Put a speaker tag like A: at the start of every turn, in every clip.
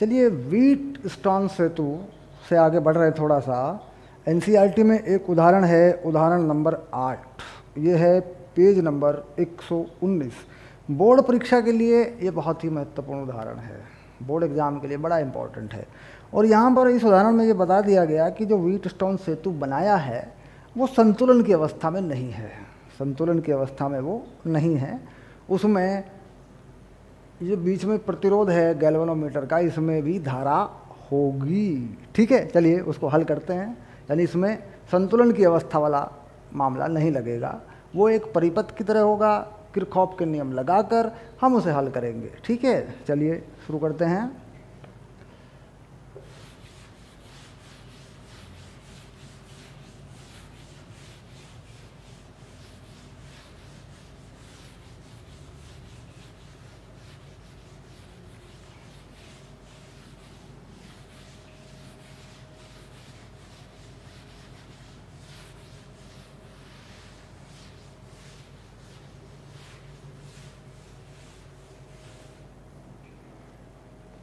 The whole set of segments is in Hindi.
A: चलिए व्हीट स्टोन सेतु से आगे बढ़ रहे थोड़ा सा। एनसीईआरटी में एक उदाहरण है, उदाहरण नंबर 8। ये है पेज नंबर 119। बोर्ड परीक्षा के लिए ये बहुत ही महत्वपूर्ण उदाहरण है, बोर्ड एग्जाम के लिए बड़ा इंपॉर्टेंट है। और यहाँ पर इस उदाहरण में ये बता दिया गया कि जो व्हीट स्टोन सेतु बनाया है वो संतुलन की अवस्था में नहीं है, संतुलन की अवस्था में वो नहीं है। उसमें ये बीच में प्रतिरोध है गैल्वेनोमीटर का, इसमें भी धारा होगी। ठीक है, चलिए उसको हल करते हैं। यानी इसमें संतुलन की अवस्था वाला मामला नहीं लगेगा, वो एक परिपथ की तरह होगा। किरचॉफ के नियम लगाकर हम उसे हल करेंगे। ठीक है, चलिए शुरू करते हैं।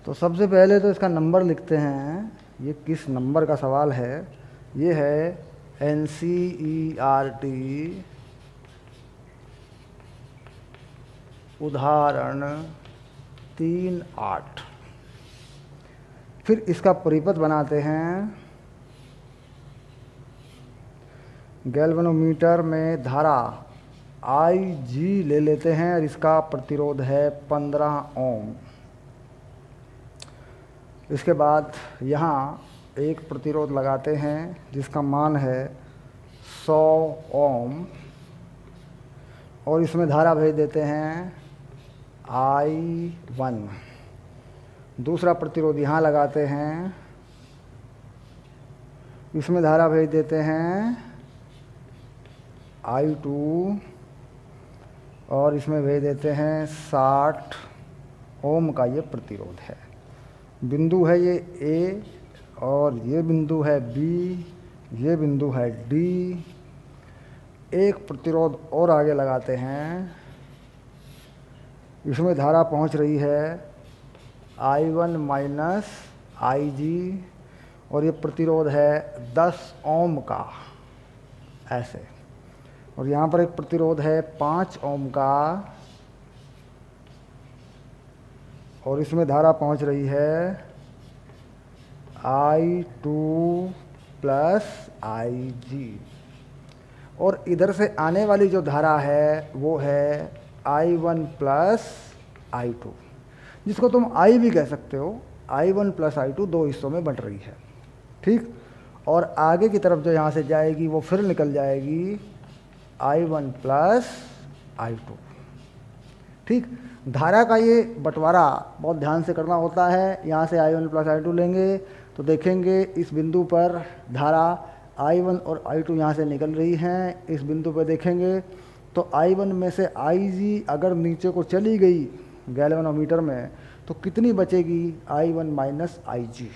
A: तो सबसे पहले तो इसका नंबर लिखते हैं। ये किस नंबर का सवाल है? ये है एनसीईआरटी उदाहरण 3.8। फिर इसका परिपथ बनाते हैं। गैल्वेनोमीटर में धारा IG ले लेते हैं और इसका प्रतिरोध है 15 ओम। इसके बाद यहाँ एक प्रतिरोध लगाते हैं जिसका मान है 100 ओम और इसमें धारा भेज देते हैं I1। दूसरा प्रतिरोध यहाँ लगाते हैं, इसमें धारा भेज देते हैं I2 और इसमें भेज देते हैं 60 ओम का ये प्रतिरोध है। बिंदु है ये A और ये बिंदु है B, ये बिंदु है D। एक प्रतिरोध और आगे लगाते हैं, इसमें धारा पहुंच रही है I1 माइनस IG और ये प्रतिरोध है 10 ओम का, ऐसे। और यहाँ पर एक प्रतिरोध है 5 ओम का और इसमें धारा पहुंच रही है I2 प्लस IG और इधर से आने वाली जो धारा है वो है I1 प्लस I2, जिसको तुम I भी कह सकते हो। I1 प्लस I2 दो हिस्सों में बंट रही है। ठीक, और आगे की तरफ जो यहाँ से जाएगी वो फिर निकल जाएगी I1 प्लस I2। ठीक, धारा का ये बंटवारा बहुत ध्यान से करना होता है। यहाँ से I1 प्लस I2 लेंगे तो देखेंगे इस बिंदु पर धारा I1 और I2 यहाँ से निकल रही हैं। इस बिंदु पर देखेंगे तो I1 में से IG अगर नीचे को चली गई गैल्वेनोमीटर में तो कितनी बचेगी? I1 minus IG।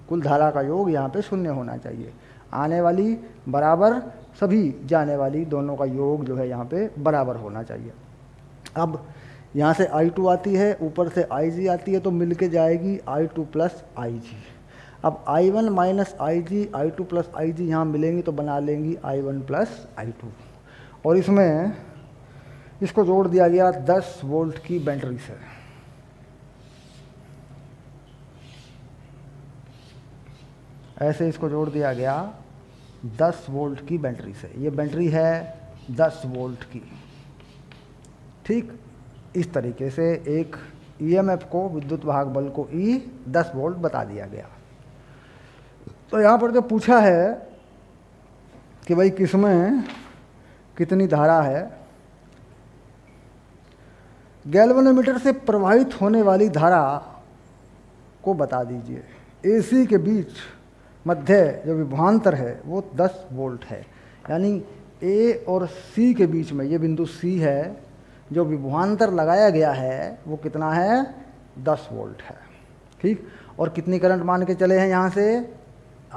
A: कुल धारा का योग यहाँ पे 0 होना चाहिए। आने वाली बराबर, सभी जाने वाली दोनों का योग जो है यहाँ पे बराबर होना चाहिए। अब यहाँ से I2 आती है, ऊपर से IG आती है तो मिल के जाएगी I2 प्लस IG। अब I1 minus IG, I2 plus IG यहाँ मिलेंगी तो बना लेंगी I1 प्लस I2। और इसमें इसको जोड़ दिया गया 10 वोल्ट की बैटरी से। ऐसे इसको जोड़ दिया गया 10 वोल्ट की बैटरी से। ये बैटरी है 10 वोल्ट की। ठीक, इस तरीके से एक EMF को, विद्युत वाहक बल को E 10 वोल्ट बता दिया गया। तो यहाँ पर जो पूछा है कि भाई किसमें कितनी धारा है, गैल्वेनोमीटर से प्रवाहित होने वाली धारा को बता दीजिए। AC के बीच मध्य जो विभवांतर है वो 10 वोल्ट है। यानी A और C के बीच में, ये बिंदु C है, जो विभवांतर लगाया गया है वो कितना है? 10 वोल्ट है। ठीक, और कितनी करंट मान के चले हैं यहाँ से?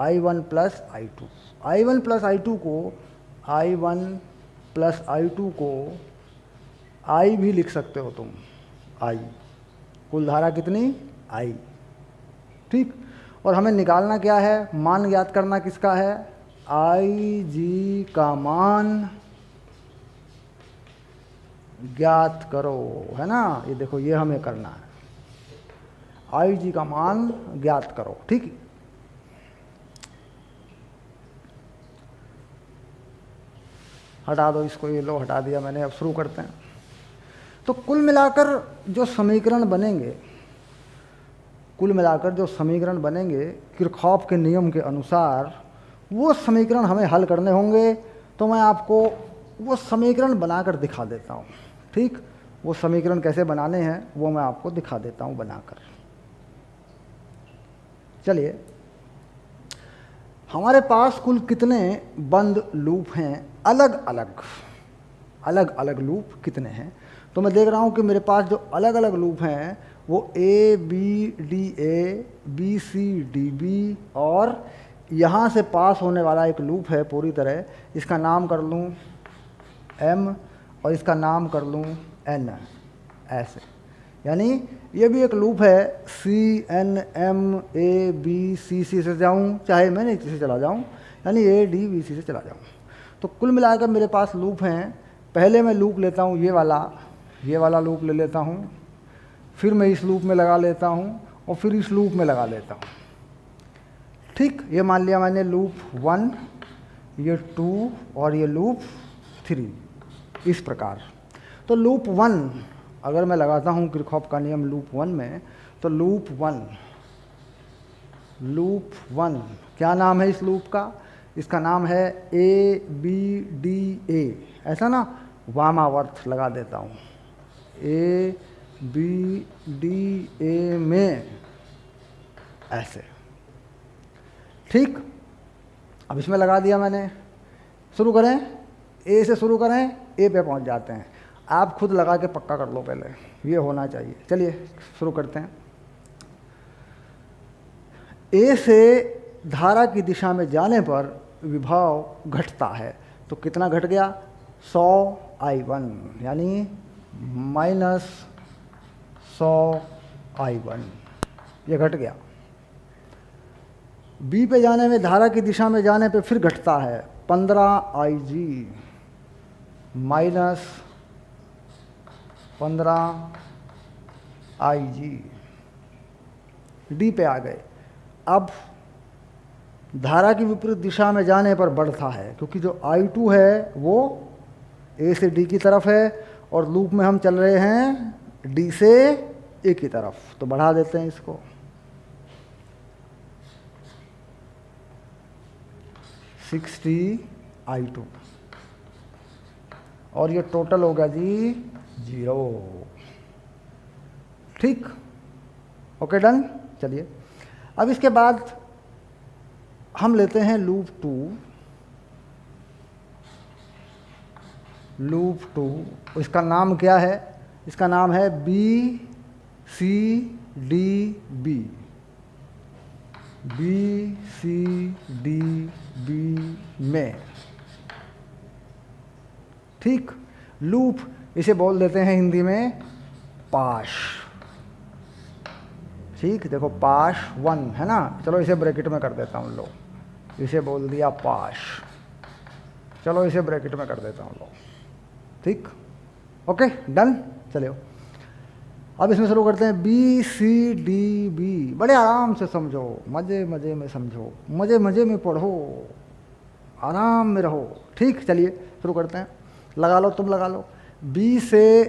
A: I1 plus I2। I1 plus I2 को, I1 प्लस I2 को I भी लिख सकते हो तुम। I कुल धारा कितनी? I। ठीक। और हमें निकालना क्या है, मान ज्ञात करना किसका है, आई जी का मान ज्ञात करो, है ना। ये देखो ये हमें करना है, आई जी का मान ज्ञात करो। ठीक, हटा दो इसको, ये लो हटा दिया मैंने। अब शुरू करते हैं। तो कुल मिलाकर जो समीकरण बनेंगे, कुल मिलाकर जो समीकरण बनेंगे किरचॉफ के नियम के अनुसार, वो समीकरण हमें हल करने होंगे। तो मैं आपको वो समीकरण बनाकर दिखा देता हूँ। ठीक, वो समीकरण कैसे बनाने हैं वो मैं आपको दिखा देता हूँ बनाकर। चलिए, हमारे पास कुल कितने बंद लूप हैं, अलग अलग लूप कितने हैं। तो मैं देख रहा हूँ कि मेरे पास जो अलग अलग लूप हैं वो A B D A, B C D B, और यहाँ से पास होने वाला एक लूप है पूरी तरह, इसका नाम कर लूँ एम और इसका नाम कर लूँ एन, ऐसे। यानी ये भी एक लूप है, C N M A B C, C से जाऊँ चाहे मैं नीचे से चला जाऊँ, यानी ए डी बी सी से चला जाऊँ। तो कुल मिलाकर मेरे पास लूप हैं। पहले मैं लूप लेता हूँ ये वाला लूप ले लेता हूँ, फिर मैं इस लूप में लगा लेता हूँ और फिर इस लूप में लगा लेता हूँ। ठीक, ये मान लिया मैंने लूप 1, ये 2 और ये लूप 3, इस प्रकार। तो लूप 1 अगर मैं लगाता हूँ किरचॉफ का नियम लूप 1 में, तो लूप 1 क्या नाम है इस लूप का, इसका नाम है ए बी डी ए, ऐसा ना, वामावर्त लगा देता हूँ, ए बी डी ए में, ऐसे। ठीक, अब इसमें लगा दिया मैंने। शुरू करें, ए से शुरू करें, ए पे पहुंच जाते हैं। आप खुद लगा के पक्का कर लो, पहले ये होना चाहिए। चलिए शुरू करते हैं। ए से धारा की दिशा में जाने पर विभव घटता है। तो कितना घट गया, 100 I1, यानी -100 I1, ये घट गया। बी पे जाने में, धारा की दिशा में जाने पे फिर घटता है 15 IG, -15 IG। डी पे आ गए। अब धारा की विपरीत दिशा में जाने पर बढ़ता है, क्योंकि जो I2 है वो ए से डी की तरफ है और लूप में हम चल रहे हैं डी से ए की तरफ, तो बढ़ा देते हैं इसको। 60 I2 और ये टोटल होगा जी 0। ठीक, ओके, डन। चलिए, अब इसके बाद हम लेते हैं लूप 2। इसका नाम क्या है, इसका नाम है B C D B, B C D B में। ठीक, लूप इसे बोल देते हैं हिंदी में पाश। ठीक, देखो पाश 1 है ना, चलो इसे ब्रैकेट में कर देता हूँ, लो इसे बोल दिया पाश, चलो इसे ब्रैकेट में कर देता हूँ, लो। ठीक, ओके, डन। चलिए अब इसमें शुरू करते हैं। बी सी डी बी, बड़े आराम से समझो, मज़े मज़े में समझो, मज़े मज़े में पढ़ो, आराम में रहो। ठीक, चलिए शुरू करते हैं। लगा लो, तुम लगा लो। बी से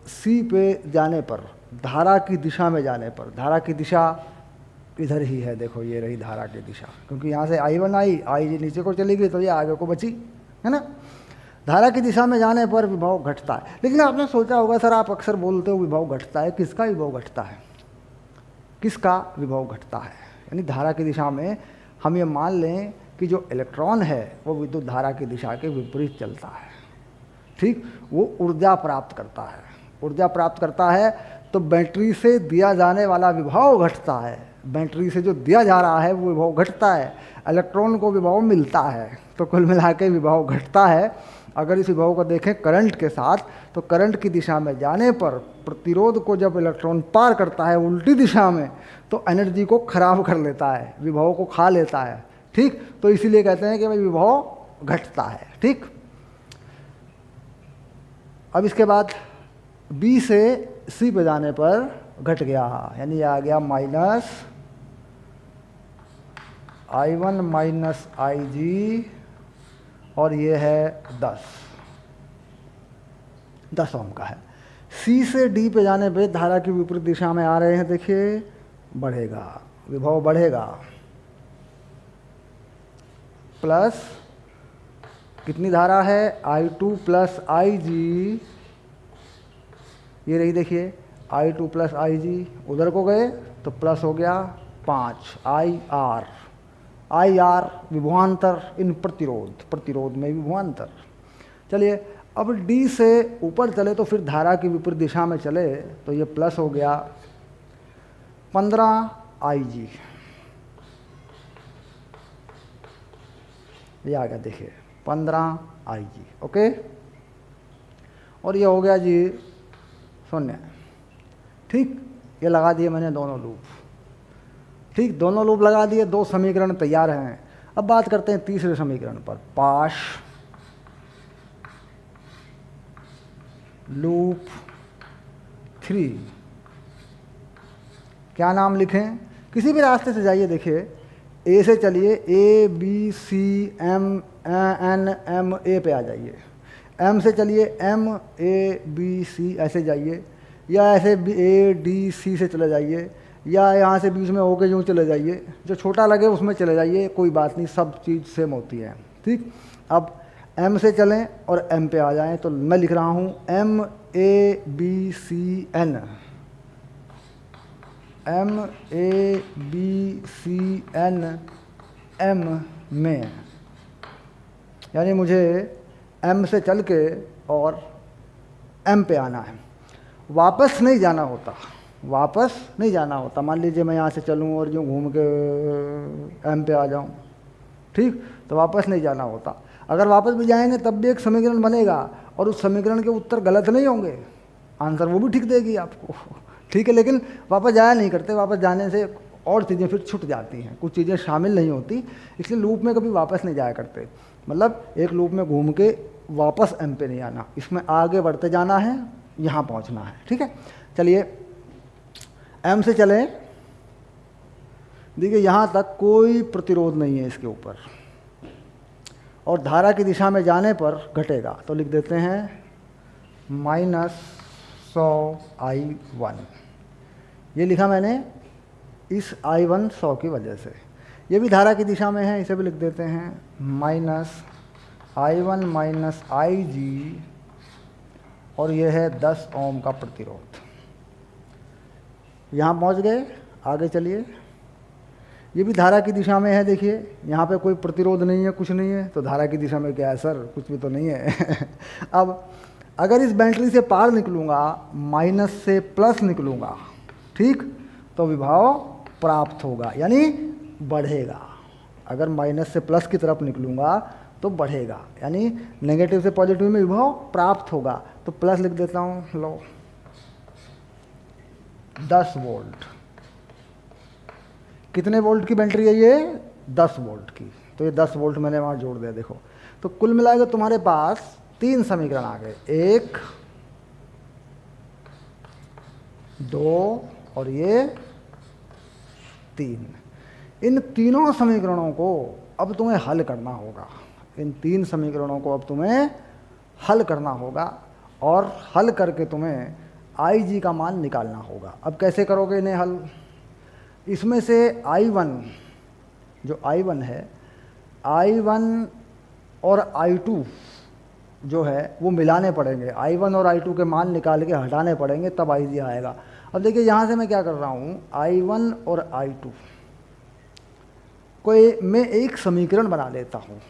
A: सी पे जाने पर, धारा की दिशा में जाने पर, धारा की दिशा इधर ही है, देखो ये रही धारा की दिशा, क्योंकि यहाँ से I1 आई जी नीचे को चली गई तो ये आगे को बची, है ना। धारा की दिशा में जाने पर विभव घटता है। लेकिन आपने सोचा होगा सर, आप अक्सर बोलते हो विभव घटता है, किसका विभव घटता है, किसका विभव घटता है। यानी धारा की दिशा में हम ये मान लें कि जो इलेक्ट्रॉन है वो विद्युत धारा की दिशा के विपरीत चलता है। ठीक, वो ऊर्जा प्राप्त करता है, ऊर्जा प्राप्त करता है, तो बैटरी से दिया जाने वाला विभव घटता है। बैटरी से जो दिया जा रहा है वो विभव घटता है, इलेक्ट्रॉन को विभव मिलता है, तो कुल मिला के विभव घटता है। अगर इस विभव को देखें करंट के साथ, तो करंट की दिशा में जाने पर प्रतिरोध को जब इलेक्ट्रॉन पार करता है उल्टी दिशा में, तो एनर्जी को खराब कर लेता है, विभव को खा लेता है। ठीक, तो इसीलिए कहते हैं कि भाई विभव घटता है। ठीक, अब इसके बाद बी से सी पे जाने पर घट गया, यानी आ गया माइनस I1 माइनस IG, और ये है 10 ओम का है। सी से डी पे जाने पे धारा की विपरीत दिशा में आ रहे हैं, देखिए बढ़ेगा, विभव बढ़ेगा, प्लस कितनी धारा है I2 प्लस IG, ये रही देखिए I2 प्लस IG, उधर को गए तो प्लस हो गया 5 IR विभवांतर इन प्रतिरोध में विभवांतर। चलिए अब D से ऊपर चले तो फिर धारा की विपरीत दिशा में चले तो ये प्लस हो गया 15 IG, ये आ गया देखिए 15 IG। ओके, और ये हो गया जी 0। ठीक, ये लगा दिए मैंने दोनों लूप। ठीक, दोनों लूप लगा दिए, 2 समीकरण तैयार हैं। अब बात करते हैं तीसरे समीकरण पर। पाश लूप 3, क्या नाम लिखें? किसी भी रास्ते से जाइए, देखिए ए से चलिए, ABCMNMA पे आ जाइए, M से चलिए MABC ऐसे जाइए, या ऐसे ADC से चले जाइए, या यहाँ से बीच में होके यूँ चले जाइए, जो छोटा लगे उसमें चले जाइए, कोई बात नहीं, सब चीज़ सेम होती है। ठीक, अब M से चलें और M पे आ जाएं, तो मैं लिख रहा हूँ MABCN, MABCN M में, यानी मुझे M से चल के और M पे आना है, वापस नहीं जाना होता, मान लीजिए मैं यहाँ से चलूँ और जो घूम के M पे आ जाऊँ, ठीक, तो वापस नहीं जाना होता। अगर वापस भी जाएंगे तब भी एक समीकरण बनेगा, और उस समीकरण के उत्तर गलत नहीं होंगे, आंसर वो भी ठीक देगी आपको। ठीक है, लेकिन वापस जाया नहीं करते, वापस जाने से और चीज़ें फिर छूट जाती हैं, कुछ चीज़ें शामिल नहीं होती, इसलिए लूप में कभी वापस नहीं जाया करते। मतलब एक लूप में घूम के वापस M पे नहीं आना, इसमें आगे बढ़ते जाना है, यहाँ पहुँचना है। ठीक है, चलिए M से चलें, देखिए यहाँ तक कोई प्रतिरोध नहीं है इसके ऊपर, और धारा की दिशा में जाने पर घटेगा, तो लिख देते हैं -100I1। ये लिखा मैंने इस I1 100 की वजह से, ये भी धारा की दिशा में है, इसे भी लिख देते हैं -I1 माइनस IG, और ये है 10 ओम का प्रतिरोध। यहाँ पहुँच गए, आगे चलिए, ये भी धारा की दिशा में है, देखिए यहाँ पे कोई प्रतिरोध नहीं है, कुछ नहीं है, तो धारा की दिशा में क्या है सर, कुछ भी तो नहीं है। अब अगर इस बैटरी से पार निकलूँगा, माइनस से प्लस निकलूँगा, ठीक, तो विभव प्राप्त होगा, यानी बढ़ेगा। अगर माइनस से प्लस की तरफ निकलूँगा तो बढ़ेगा, यानी नेगेटिव से पॉजिटिव में विभव प्राप्त होगा। तो प्लस लिख देता हूँ, लो 10 वोल्ट। कितने वोल्ट की बैटरी है ये? 10 वोल्ट की, तो ये 10 वोल्ट मैंने वहाँ जोड़ दिया। देखो, तो कुल मिलाकर तुम्हारे पास 3 समीकरण आ गए, 1, 2 और ये 3। इन तीनों समीकरणों को अब तुम्हें हल करना होगा, इन 3 समीकरणों को अब तुम्हें हल करना होगा, और हल करके तुम्हें IG का मान निकालना होगा। अब कैसे करोगे इन्हें हल? इसमें से I1, जो I1 है, I1 और I2 जो है वो मिलाने पड़ेंगे, I1 और I2 के मान निकाल के हटाने पड़ेंगे, तब IG आएगा। अब देखिए यहाँ से मैं क्या कर रहा हूँ, I1 और I2 कोई मैं एक समीकरण बना लेता हूँ,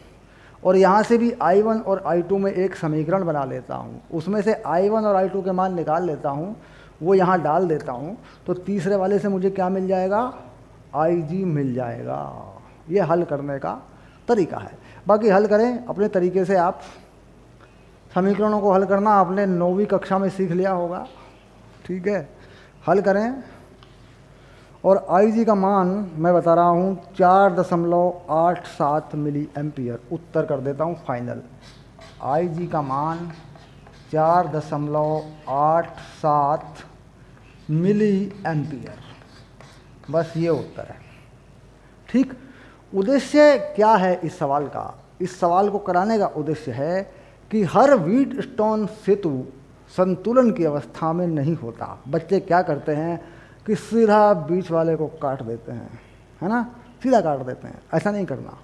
A: और यहाँ से भी I1 और I2 में एक समीकरण बना लेता हूँ, उसमें से I1 और I2 के मान निकाल लेता हूँ, वो यहाँ डाल देता हूँ, तो तीसरे वाले से मुझे क्या मिल जाएगा? IG मिल जाएगा। ये हल करने का तरीका है। बाकी हल करें अपने तरीके से आप, समीकरणों को हल करना आपने 9वीं कक्षा में सीख लिया होगा, ठीक है। हल करें और आई जी का मान मैं बता रहा हूँ 4.87 मिली एम्पियर। उत्तर कर देता हूँ फाइनल। आई जी का मान 4.87 मिली एम्पियर, बस ये उत्तर है, ठीक। उद्देश्य क्या है इस सवाल का? इस सवाल को कराने का उद्देश्य है कि हर व्हीटस्टोन सेतु संतुलन की अवस्था में नहीं होता। बच्चे क्या करते हैं कि सीधा बीच वाले को काट देते हैं, है ना, सीधा काट देते हैं। ऐसा नहीं करना,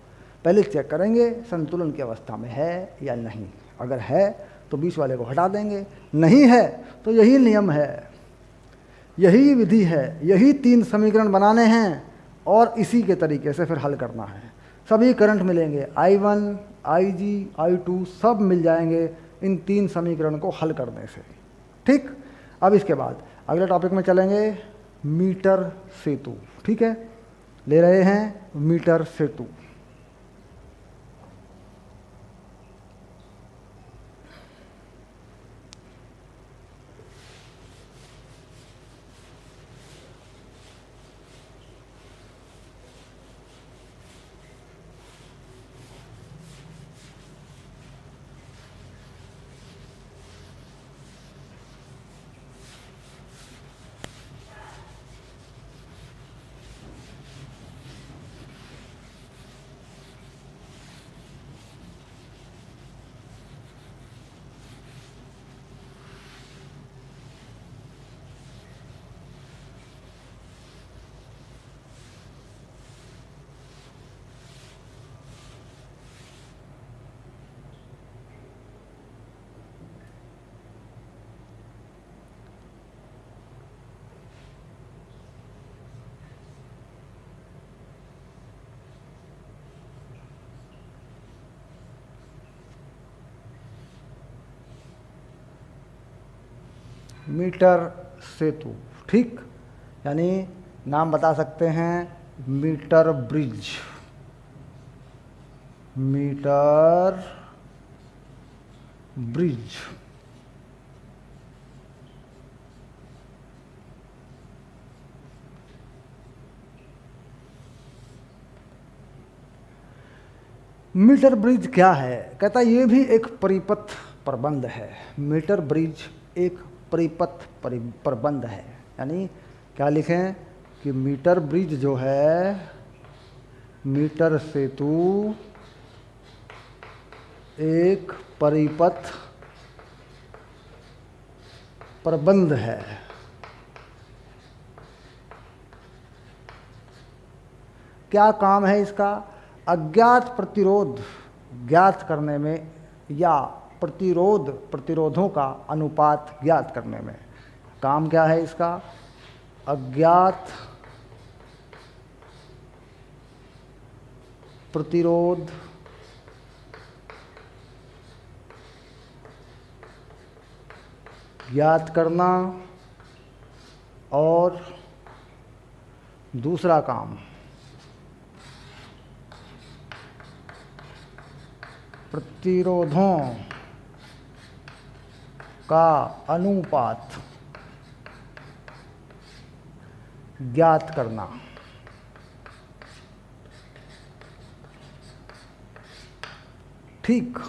A: पहले चेक करेंगे संतुलन की अवस्था में है या नहीं। अगर है तो बीच वाले को हटा देंगे, नहीं है तो यही नियम है, यही विधि है, यही 3 समीकरण बनाने हैं और इसी के तरीके से फिर हल करना है। सभी करंट मिलेंगे, I1, IG, I2 सब मिल जाएंगे इन 3 समीकरण को हल करने से, ठीक। अब इसके बाद अगले टॉपिक में चलेंगे, मीटर सेतु, ठीक है। ले रहे हैं मीटर सेतु। मीटर सेतु, ठीक, यानी नाम बता सकते हैं metre bridge, metre bridge. Metre bridge क्या है? कहता ये भी एक परिपथ प्रबंध है। मीटर ब्रिज एक परिपथ प्रबंध है, यानी क्या लिखें कि मीटर ब्रिज जो है, मीटर सेतु एक परिपथ प्रबंध है। क्या काम है इसका? अज्ञात प्रतिरोध ज्ञात करने में या प्रतिरोधों का अनुपात ज्ञात करने में। काम क्या है इसका? अज्ञात प्रतिरोध ज्ञात करना और दूसरा काम प्रतिरोधों का अनुपात ज्ञात करना। ठीक,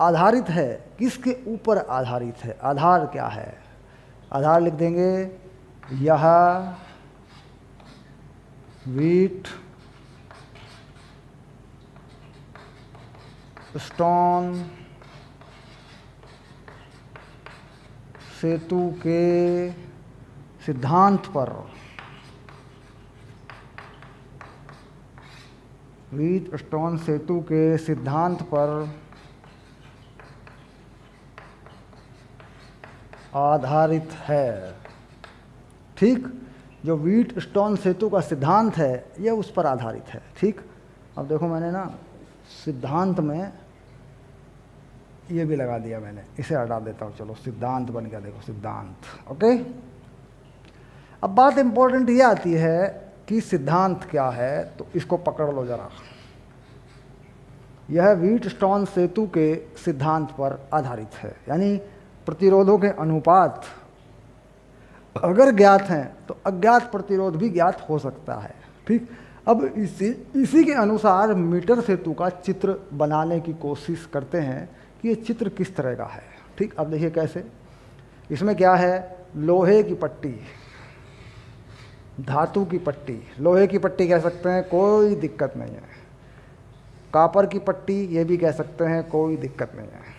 A: आधारित है, किसके ऊपर आधारित है? आधार क्या है? आधार लिख देंगे, यह व्हीट स्टोन सेतु के सिद्धांत पर, व्हीट स्टोन सेतु के सिद्धांत पर आधारित है। ठीक, जो व्हीट स्टोन सेतु का सिद्धांत है यह उस पर आधारित है। ठीक, अब देखो मैंने ना सिद्धांत में ये भी लगा दिया, मैंने इसे हटा देता हूँ। चलो सिद्धांत बन गया, देखो सिद्धांत। ओके, अब बात इंपॉर्टेंट ये आती है कि सिद्धांत क्या है, तो इसको पकड़ लो जरा। यह व्हीटस्टोन सेतु के सिद्धांत पर आधारित है। यानी प्रतिरोधों के अनुपात अगर ज्ञात हैं तो अज्ञात प्रतिरोध भी ज्ञात हो सकता है। ठीक, अब इसी के अनुसार मीटर सेतु का चित्र बनाने की कोशिश करते हैं कि ये चित्र किस तरह का है। ठीक, अब देखिए कैसे। इसमें क्या है, लोहे की पट्टी, धातु की पट्टी, लोहे की पट्टी कह सकते हैं, कोई दिक्कत नहीं है। कॉपर की पट्टी ये भी कह सकते हैं, कोई दिक्कत नहीं है।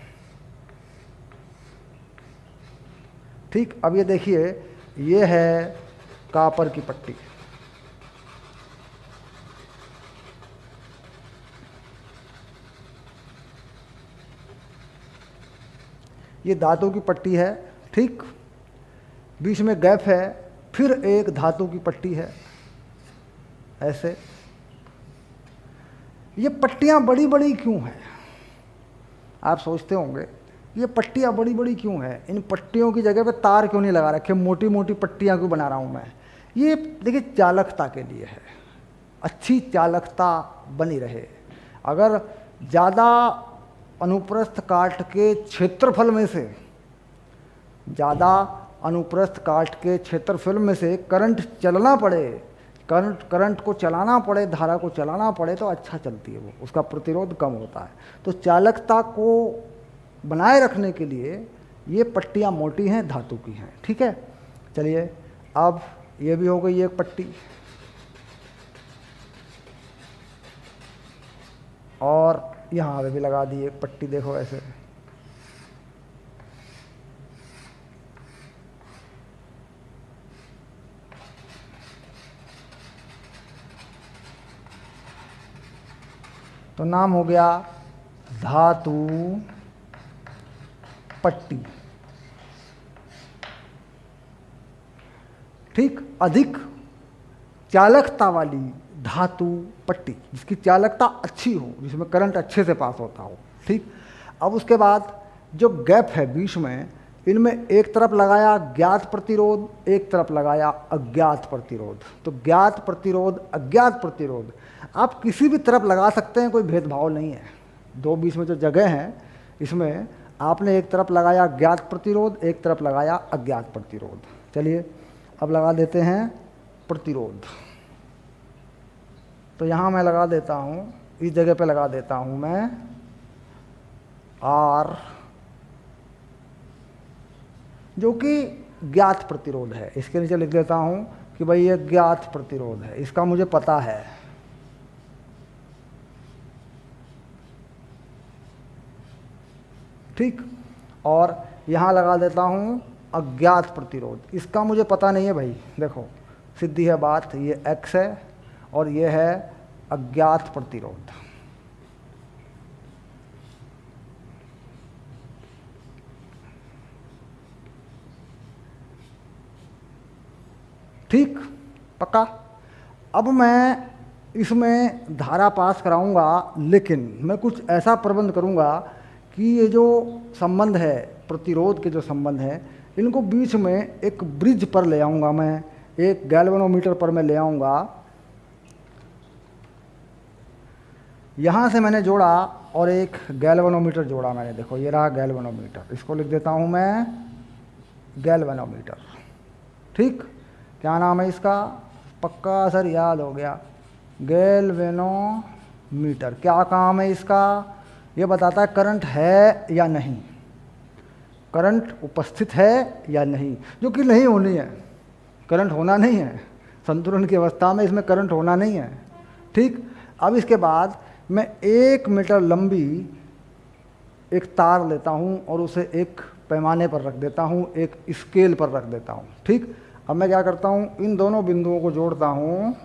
A: ठीक, अब ये देखिए, ये है कॉपर की पट्टी, ये धातु की पट्टी है। ठीक, बीच में गैप है, फिर एक धातु की पट्टी है, ऐसे। ये पट्टियां बड़ी बड़ी क्यों हैं? आप सोचते होंगे ये पट्टियां बड़ी बड़ी क्यों हैं, इन पट्टियों की जगह पे तार क्यों नहीं लगा रखे, मोटी मोटी पट्टियां क्यों बना रहा हूं मैं? ये देखिए चालकता के लिए है, अच्छी चालकता बनी रहे। अगर ज़्यादा अनुप्रस्थ काट के क्षेत्रफल में से, ज़्यादा अनुप्रस्थ काट के क्षेत्रफल में से करंट चलना पड़े, करंट को चलाना पड़े, धारा को चलाना पड़े, तो अच्छा चलती है वो, उसका प्रतिरोध कम होता है। तो चालकता को बनाए रखने के लिए ये पट्टियाँ मोटी हैं, धातु की हैं। ठीक है, चलिए अब ये भी हो गई एक पट्टी, और यहाँ पे भी लगा दी एक पट्टी, देखो ऐसे। तो नाम हो गया धातु पट्टी। ठीक, अधिक चालकता वाली धातु पट्टी, जिसकी चालकता अच्छी हो, जिसमें करंट अच्छे से पास होता हो। ठीक, अब उसके बाद जो गैप है बीच में, इनमें एक तरफ लगाया ज्ञात प्रतिरोध, एक तरफ लगाया अज्ञात प्रतिरोध। तो ज्ञात प्रतिरोध, अज्ञात प्रतिरोध आप किसी भी तरफ लगा सकते हैं, कोई भेदभाव नहीं है। दो बीच में जो जगह है, इसमें आपने एक तरफ लगाया ज्ञात प्रतिरोध, एक तरफ लगाया अज्ञात प्रतिरोध। चलिए अब लगा देते हैं प्रतिरोध। तो यहाँ मैं लगा देता हूँ, इस जगह पे लगा देता हूँ मैं R, जो कि ज्ञात प्रतिरोध है। इसके नीचे लिख देता हूँ कि भाई ये ज्ञात प्रतिरोध है, इसका मुझे पता है। ठीक, और यहाँ लगा देता हूँ अज्ञात प्रतिरोध, इसका मुझे पता नहीं है भाई। देखो सीधी है बात, ये X है और ये है अज्ञात प्रतिरोध। ठीक, पक्का। अब मैं इसमें धारा पास कराऊंगा, लेकिन मैं कुछ ऐसा प्रबंध करूंगा कि ये जो संबंध है, प्रतिरोध के जो संबंध है, इनको बीच में एक ब्रिज पर ले आऊंगा मैं, एक गैल्वेनोमीटर पर मैं ले आऊंगा। यहाँ से मैंने जोड़ा और एक गैल्वेनोमीटर जोड़ा मैंने, देखो ये रहा गैल्वेनोमीटर, इसको लिख देता हूँ मैं गैल्वेनोमीटर। ठीक, क्या नाम है इसका? पक्का सर याद हो गया, गैल्वेनोमीटर। क्या काम है इसका? ये बताता है करंट है या नहीं, करंट उपस्थित है या नहीं, जो कि नहीं होनी है, करंट होना नहीं है। संतुलन की अवस्था में इसमें करंट होना नहीं है। ठीक, अब इसके बाद मैं 1 मीटर लंबी एक तार लेता हूँ और उसे एक पैमाने पर रख देता हूँ, एक स्केल पर रख देता हूँ। ठीक, अब मैं क्या करता हूँ, इन दोनों बिंदुओं को जोड़ता हूँ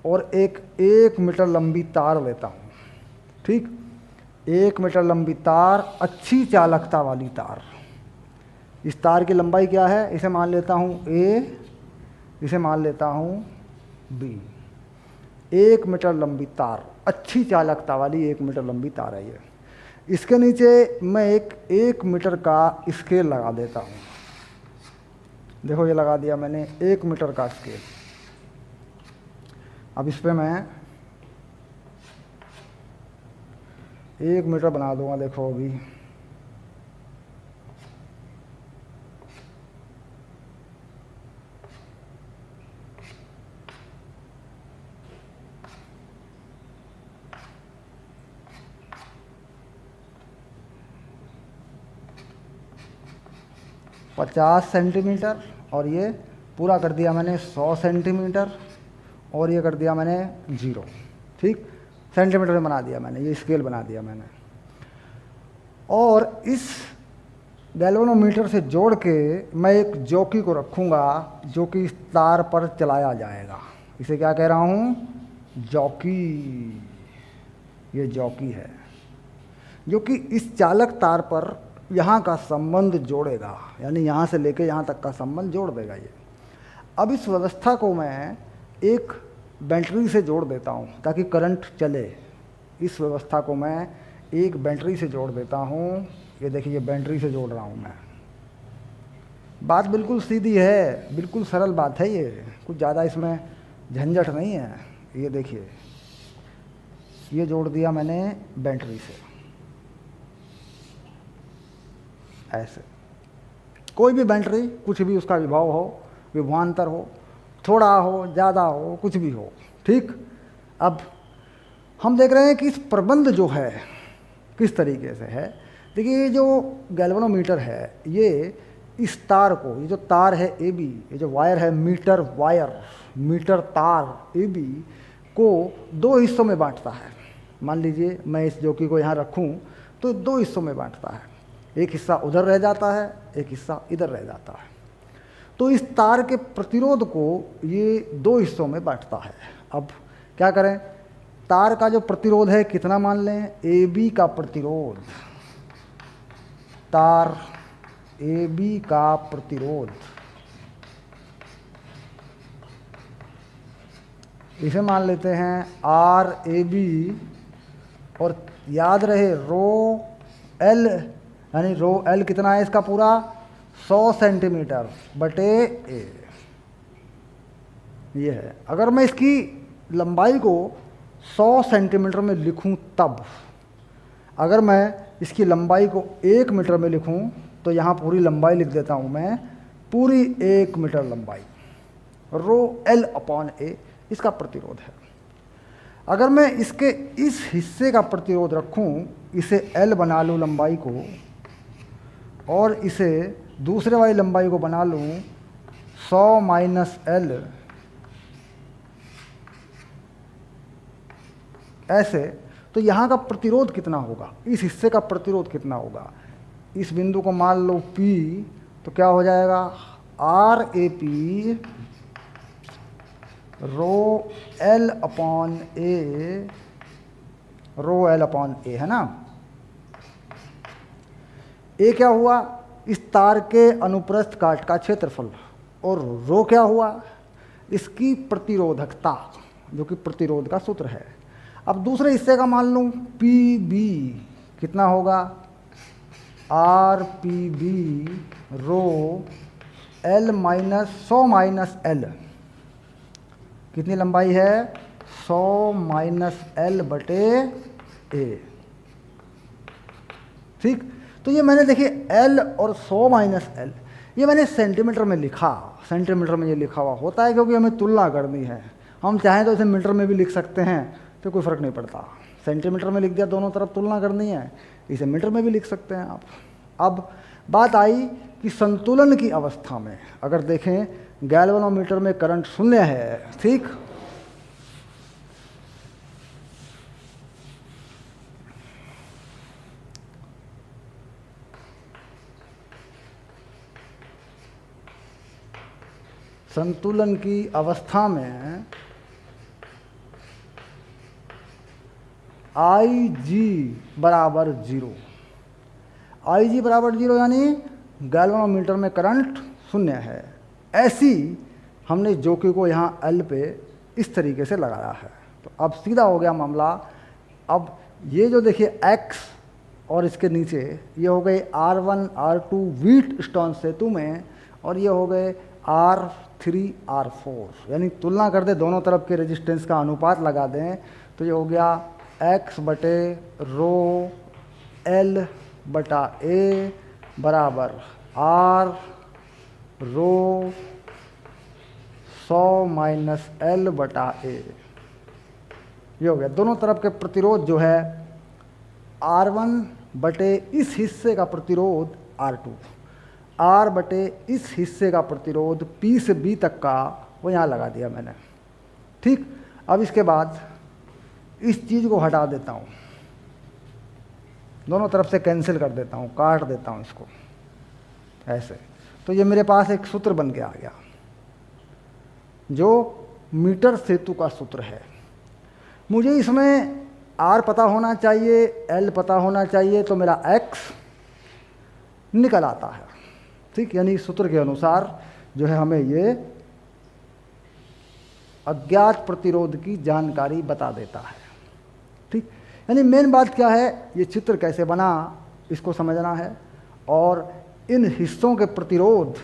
A: और एक 1 मीटर लंबी तार लेता हूँ। ठीक, 1 मीटर लंबी तार, अच्छी चालकता वाली तार। इस तार की लंबाई क्या है? इसे मान लेता हूँ A, इसे मान लेता हूँ B। 1 मीटर लंबी तार, अच्छी चालकता वाली 1 मीटर लंबी तार है ये। इसके नीचे मैं एक 1 मीटर का स्केल लगा देता हूँ। देखो ये लगा दिया मैंने 1 मीटर का स्केल। अब इस पर मैं 1 मीटर बना दूंगा, देखो अभी। ₹50 और ये पूरा कर दिया मैंने 100 सेंटीमीटर, और ये कर दिया मैंने 0। ठीक, सेंटीमीटर में बना दिया मैंने, ये स्केल बना दिया मैंने। और इस गैल्वेनोमीटर से जोड़ के मैं एक जॉकी को रखूँगा जो कि इस तार पर चलाया जाएगा। इसे क्या कह रहा हूँ? जॉकी। ये जॉकी है जो कि इस चालक तार पर यहाँ का संबंध जोड़ेगा, यानी यहाँ से लेके यहाँ तक का संबंध जोड़ देगा ये। अब इस व्यवस्था को मैं एक बैटरी से जोड़ देता हूँ ताकि करंट चले। इस व्यवस्था को मैं एक बैटरी से जोड़ देता हूँ। ये देखिए, ये बैटरी से जोड़ रहा हूँ मैं। बात बिल्कुल सीधी है, बिल्कुल सरल बात है, ये कुछ ज़्यादा इसमें झंझट नहीं है। ये देखिए, ये जोड़ दिया मैंने बैटरी से, ऐसे। कोई भी बैटरी, कुछ भी उसका विभव हो, विभवांतर हो, थोड़ा हो, ज़्यादा हो, कुछ भी हो। ठीक, अब हम देख रहे हैं कि इस प्रबंध जो है किस तरीके से है। देखिए, ये जो गैल्वेनोमीटर है, ये इस तार को, ये जो तार है ए बी, ये जो वायर है मीटर वायर, मीटर तार ए बी को 2 हिस्सों में बांटता है। मान लीजिए मैं इस जॉकी को यहाँ रखूँ तो 2 हिस्सों में बांटता है। एक हिस्सा उधर रह जाता है, एक हिस्सा इधर रह जाता है। तो इस तार के प्रतिरोध को ये 2 हिस्सों में बांटता है। अब क्या करें? तार का जो प्रतिरोध है कितना मान लें? ए बी का प्रतिरोध, तार ए बी का प्रतिरोध, इसे मान लेते हैं आर ए बी। और याद रहे रो एल, यानी रो एल कितना है इसका पूरा? 100 सेंटीमीटर बटे ए, ये है। अगर मैं इसकी लंबाई को 100 सेंटीमीटर में लिखूं तब, अगर मैं इसकी लंबाई को 1 मीटर में लिखूं तो यहाँ पूरी लंबाई लिख देता हूँ मैं, पूरी 1 मीटर लंबाई। रो एल अपॉन ए इसका प्रतिरोध है। अगर मैं इसके इस हिस्से का प्रतिरोध रखूं, इसे एल बना लूँ लंबाई को, और इसे दूसरे वाली लंबाई को बना लूँ 100 माइनस एल, ऐसे, तो यहाँ का प्रतिरोध कितना होगा? इस हिस्से का प्रतिरोध कितना होगा? इस बिंदु को मान लो P, तो क्या हो जाएगा? R A P rho L upon A, rho L upon A, है ना। ए क्या हुआ? इस तार के अनुप्रस्थ काट का क्षेत्रफल। और रो क्या हुआ? इसकी प्रतिरोधकता, जो कि प्रतिरोध का सूत्र है। अब दूसरे हिस्से का मान लूँ पी बी, कितना होगा? R P B rho L minus 100 minus L, कितनी लंबाई है? 100 माइनस एल बटे ए। ठीक, तो ये मैंने देखिए एल और 100 माइनस एल, ये मैंने सेंटीमीटर में लिखा। सेंटीमीटर में ये लिखा हुआ होता है क्योंकि हमें तुलना करनी है। हम चाहें तो इसे मीटर में भी लिख सकते हैं, तो कोई फ़र्क नहीं पड़ता। सेंटीमीटर में लिख दिया, दोनों तरफ तुलना करनी है, इसे मीटर में भी लिख सकते हैं आप। अब बात आई कि संतुलन की अवस्था में अगर देखें, गैल्वेनोमीटर में करंट 0 है, ठीक, संतुलन की अवस्था में आई जी बराबर 0, आई जी बराबर 0 यानी गैल्वेनोमीटर में करंट 0 है। ऐसी हमने जॉकी को यहाँ एल पे इस तरीके से लगाया है। तो अब सीधा हो गया मामला। अब ये जो देखिए एक्स और इसके नीचे ये हो गए R1 R2 व्हीट स्टोन सेतु में, और ये हो गए R3 R4, यानी तुलना कर दे, दोनों तरफ के रेजिस्टेंस का अनुपात लगा दें तो ये हो गया एक्स बटे रो एल बटा ए बराबर आर रो 100 माइनस एल बटा ए। ये हो गया। दोनों तरफ के प्रतिरोध जो है R1 बटे इस हिस्से का प्रतिरोध R2, R बटे इस हिस्से का प्रतिरोध P से B तक का वो यहाँ लगा दिया मैंने। ठीक, अब इसके बाद इस चीज़ को हटा देता हूँ, दोनों तरफ से कैंसिल कर देता हूँ, काट देता हूँ इसको ऐसे। तो ये मेरे पास एक सूत्र बन के आ गया जो मीटर सेतु का सूत्र है। मुझे इसमें R पता होना चाहिए, L पता होना चाहिए, तो मेरा X निकल आता है। ठीक, यानी इस सूत्र के अनुसार जो है हमें ये अज्ञात प्रतिरोध की जानकारी बता देता है। ठीक, यानी मेन बात क्या है, ये चित्र कैसे बना इसको समझना है, और इन हिस्सों के प्रतिरोध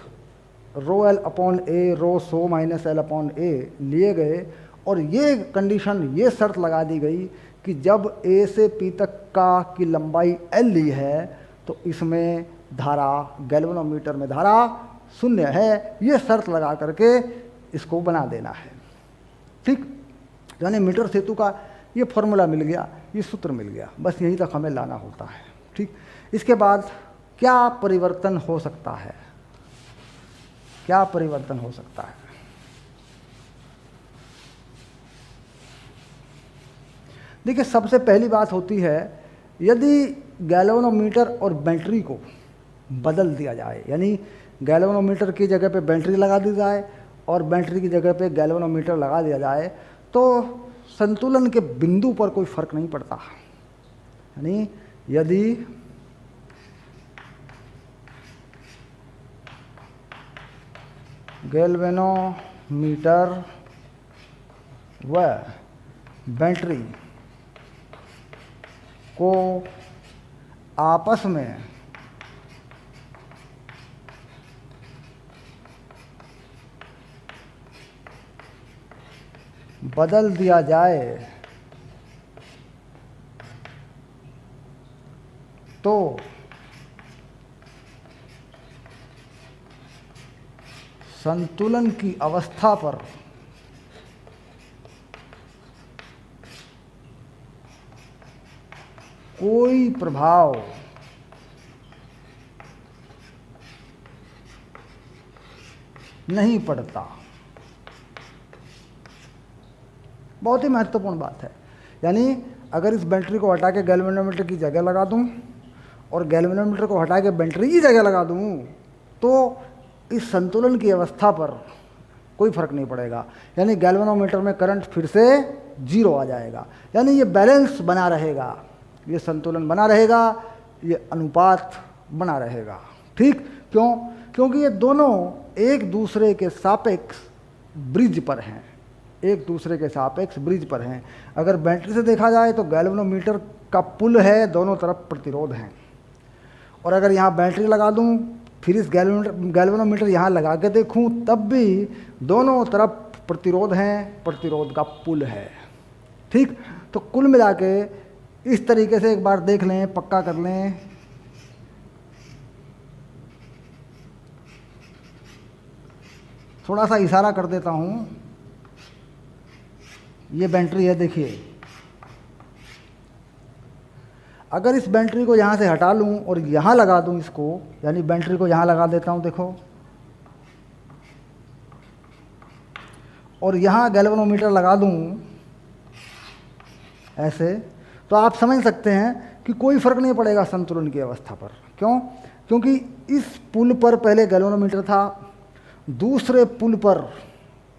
A: रो L upon A, row 100 minus L upon ए लिए गए, और ये कंडीशन, ये शर्त लगा दी गई कि जब ए से पी तक का की लंबाई एल ली है तो इसमें धारा, गैल्वेनोमीटर में धारा 0 है। ये शर्त लगा करके इसको बना देना है। ठीक, यानी मीटर सेतु का ये फॉर्मूला मिल गया, ये सूत्र मिल गया, बस यहीं तक हमें लाना होता है। ठीक, इसके बाद क्या परिवर्तन हो सकता है, क्या परिवर्तन हो सकता है? देखिए, सबसे पहली बात होती है, यदि गैल्वेनोमीटर और बैटरी को बदल दिया जाए, यानी गैल्वेनोमीटर की जगह पे बैटरी लगा दी जाए और बैटरी की जगह पे गैल्वेनोमीटर लगा दिया जाए, तो संतुलन के बिंदु पर कोई फर्क नहीं पड़ता। यानी यदि गैल्वेनोमीटर व बैटरी को आपस में बदल दिया जाए तो संतुलन की अवस्था पर कोई प्रभाव नहीं पड़ता। बहुत ही महत्वपूर्ण बात है। यानी अगर इस बैटरी को हटा के गैल्वेनोमीटर की जगह लगा दूं और गैल्वेनोमीटर को हटा के बैटरी की जगह लगा दूं, तो इस संतुलन की अवस्था पर कोई फर्क नहीं पड़ेगा। यानी गैल्वेनोमीटर में करंट फिर से 0 आ जाएगा। यानी ये बैलेंस बना रहेगा, ये संतुलन बना रहेगा, ये अनुपात बना रहेगा। ठीक, क्यों? क्योंकि ये दोनों एक दूसरे के सापेक्ष ब्रिज पर हैं, एक दूसरे के सापेक्ष ब्रिज पर हैं। अगर बैटरी से देखा जाए तो गैल्वेनोमीटर का पुल है, दोनों तरफ प्रतिरोध हैं, और अगर यहाँ बैटरी लगा दूँ फिर इस गैल्वेनोमीटर यहाँ लगा के देखूँ तब भी दोनों तरफ प्रतिरोध हैं, प्रतिरोध का पुल है। ठीक, तो कुल मिला के इस तरीके से एक बार देख लें, पक्का कर लें। थोड़ा सा इशारा कर देता हूँ, ये बैटरी है, देखिए। अगर इस बैटरी को यहाँ से हटा लूँ और यहाँ लगा दूँ इसको, यानी बैटरी को यहाँ लगा देता हूँ, देखो, और यहाँ गैल्वेनोमीटर लगा दूँ ऐसे, तो आप समझ सकते हैं कि कोई फर्क नहीं पड़ेगा संतुलन की अवस्था पर। क्यों? क्योंकि इस पुल पर पहले गैल्वेनोमीटर था, दूसरे पुल पर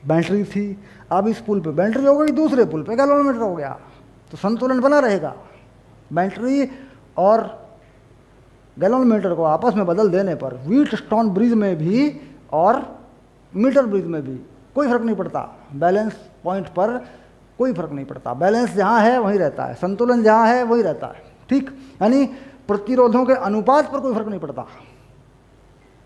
A: बैटरी थी, अब इस पुल पे बैटरी हो गई, दूसरे पुल पे गैल्वेनोमीटर हो गया, तो संतुलन बना रहेगा। बैटरी और गैल्वेनोमीटर को आपस में बदल देने पर व्हीटस्टोन ब्रिज में भी और मीटर ब्रिज में भी कोई फर्क नहीं पड़ता। बैलेंस पॉइंट पर कोई फर्क नहीं पड़ता। बैलेंस जहाँ है वहीं रहता है, संतुलन जहाँ है वहीं रहता है। ठीक, यानी प्रतिरोधों के अनुपात पर कोई फर्क नहीं पड़ता।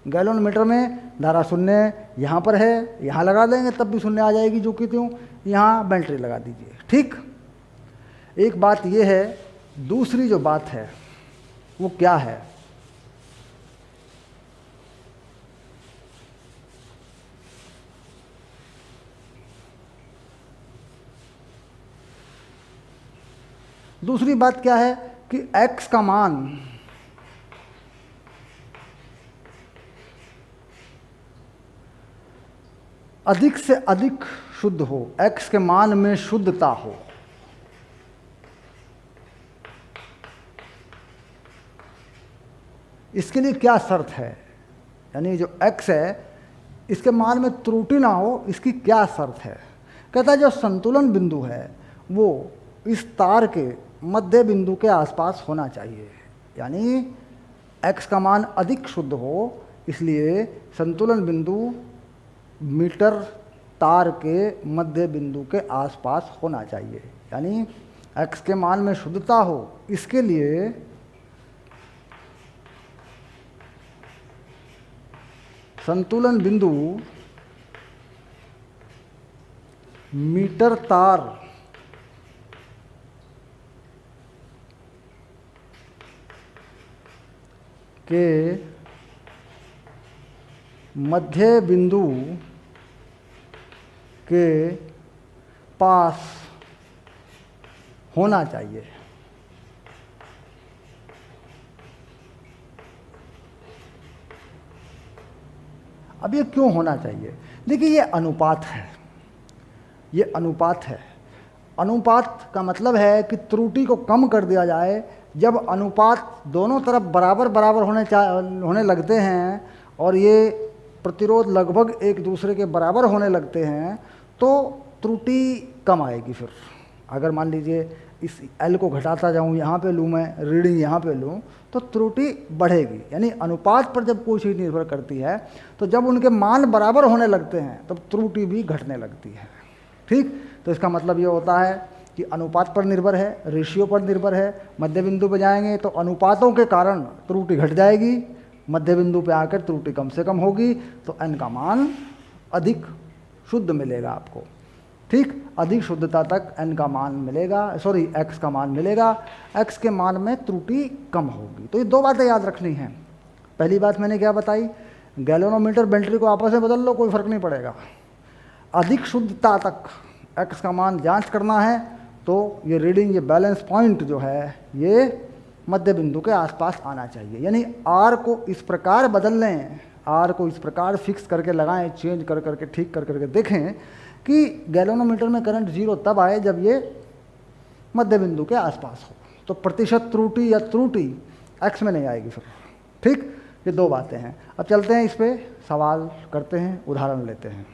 A: गैल्वेनोमीटर में धारा 0 यहाँ पर है, यहाँ लगा देंगे तब भी 0 आ जाएगी, जो कि त्यों, यहाँ बैटरी लगा दीजिए। ठीक, एक बात ये है, दूसरी जो बात है वो क्या है? दूसरी बात क्या है कि x का मान अधिक से अधिक शुद्ध हो, x के मान में शुद्धता हो। इसके लिए क्या शर्त है? यानी जो x है इसके मान में त्रुटि ना हो, इसकी क्या शर्त है? कहता है जो संतुलन बिंदु है वो इस तार के मध्य बिंदु के आसपास होना चाहिए। यानी x का मान अधिक शुद्ध हो, इसलिए संतुलन बिंदु मीटर तार के मध्य बिंदु के आसपास होना चाहिए। यानी x के मान में शुद्धता हो, इसके लिए संतुलन बिंदु मीटर तार के मध्य बिंदु के पास होना चाहिए। अब ये क्यों होना चाहिए? देखिए ये अनुपात है, ये अनुपात है। अनुपात का मतलब है कि त्रुटि को कम कर दिया जाए। जब अनुपात दोनों तरफ बराबर बराबर होने लगते हैं और ये प्रतिरोध लगभग एक दूसरे के बराबर होने लगते हैं तो त्रुटि कम आएगी। फिर अगर मान लीजिए इस L को घटाता जाऊँ, यहाँ पे लूँ मैं रीडिंग, यहाँ पे लूँ, तो त्रुटि बढ़ेगी। यानी अनुपात पर जब कोई चीज़ निर्भर करती है तो जब उनके मान बराबर होने लगते हैं तब त्रुटि भी घटने लगती है। ठीक, तो इसका मतलब ये होता है कि अनुपात पर निर्भर है, रेशियो पर निर्भर है। मध्य बिंदु पे जाएंगे तो अनुपातों के कारण त्रुटि घट जाएगी, मध्य बिंदु पे आकर त्रुटि कम से कम होगी, तो n का मान अधिक शुद्ध मिलेगा आपको। ठीक, अधिक शुद्धता तक n का मान मिलेगा, सॉरी x का मान मिलेगा, x के मान में त्रुटि कम होगी। तो ये दो बातें याद रखनी हैं। पहली बात मैंने क्या बताई, गैल्वेनोमीटर बैटरी को आपस में बदल लो, कोई फर्क नहीं पड़ेगा। अधिक शुद्धता तक x का मान जांच करना है तो ये रीडिंग, ये बैलेंस पॉइंट जो है ये मध्य बिंदु के आसपास आना चाहिए। यानी R को इस प्रकार बदल लें, R को इस प्रकार फिक्स करके लगाएं, चेंज कर करके ठीक कर करके देखें कि गैल्वेनोमीटर में करंट 0 तब आए जब ये मध्य बिंदु के आसपास हो, तो प्रतिशत त्रुटि या त्रुटि x में नहीं आएगी फिर। ठीक, ये दो बातें हैं। अब चलते हैं इस पे, सवाल करते हैं, उदाहरण लेते हैं।